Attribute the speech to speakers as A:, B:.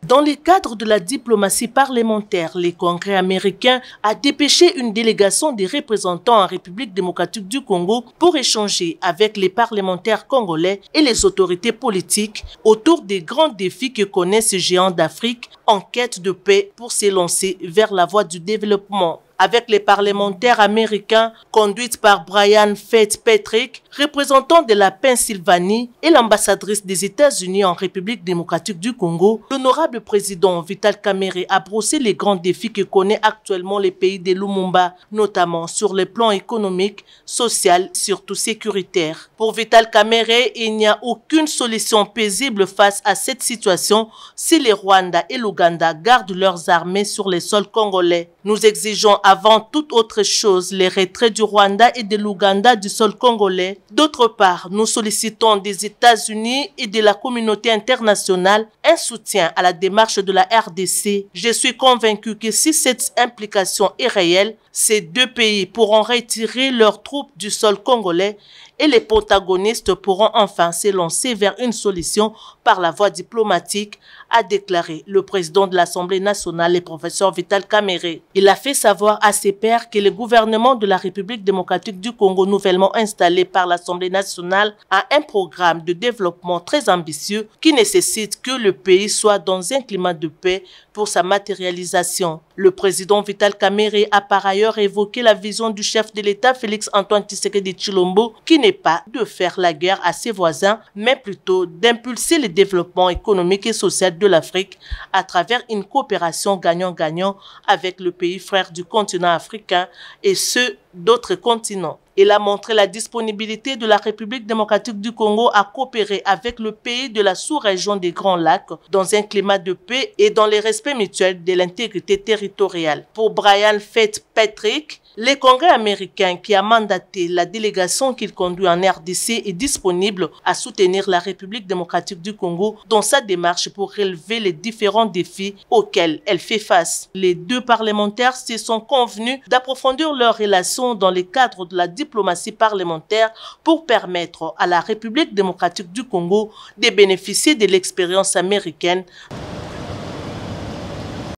A: Dans le cadre de la diplomatie parlementaire, le Congrès américain a dépêché une délégation des représentants en République démocratique du Congo pour échanger avec les parlementaires congolais et les autorités politiques autour des grands défis que connaît ce géant d'Afrique en quête de paix pour s'élancer vers la voie du développement. Avec les parlementaires américains conduites par Brian Fitzpatrick, représentant de la Pennsylvanie, et l'ambassadrice des États-Unis en République démocratique du Congo, l'honorable président Vital Kamerhe a brossé les grands défis que connaît actuellement le pays de Lumumba, notamment sur le plan économique, social, surtout sécuritaire. Pour Vital Kamerhe, il n'y a aucune solution paisible face à cette situation si le Rwanda et l'Ouganda gardent leurs armées sur les sols congolais. Nous exigeons avant toute autre chose les retraits du Rwanda et de l'Ouganda du sol congolais. D'autre part, nous sollicitons des États-Unis et de la communauté internationale un soutien à la démarche de la RDC. Je suis convaincu que si cette implication est réelle, ces deux pays pourront retirer leurs troupes du sol congolais et les protagonistes pourront enfin s'élancer vers une solution par la voie diplomatique, a déclaré le président de l'Assemblée nationale, le professeur Vital Kamerhe. Il a fait savoir à ses pairs que le gouvernement de la République démocratique du Congo, nouvellement installé par l'Assemblée nationale, a un programme de développement très ambitieux qui nécessite que le pays soit dans un climat de paix pour sa matérialisation. Le président Vital Kamerhe a par ailleurs évoqué la vision du chef de l'État Félix Antoine Tshisekedi Tshilombo, qui n'est pas de faire la guerre à ses voisins, mais plutôt d'impulser le développement économique et social de l'Afrique à travers une coopération gagnant-gagnant avec le pays frère du continent africain et ceux d'autres continents. Il a montré la disponibilité de la République démocratique du Congo à coopérer avec le pays de la sous-région des Grands Lacs dans un climat de paix et dans le respect mutuel de l'intégrité territoriale. Pour Brian Fitzpatrick, le Congrès américain qui a mandaté la délégation qu'il conduit en RDC est disponible à soutenir la République démocratique du Congo dans sa démarche pour relever les différents défis auxquels elle fait face. Les deux parlementaires se sont convenus d'approfondir leurs relations dans le cadre de la diplomatie parlementaire pour permettre à la République démocratique du Congo de bénéficier de l'expérience américaine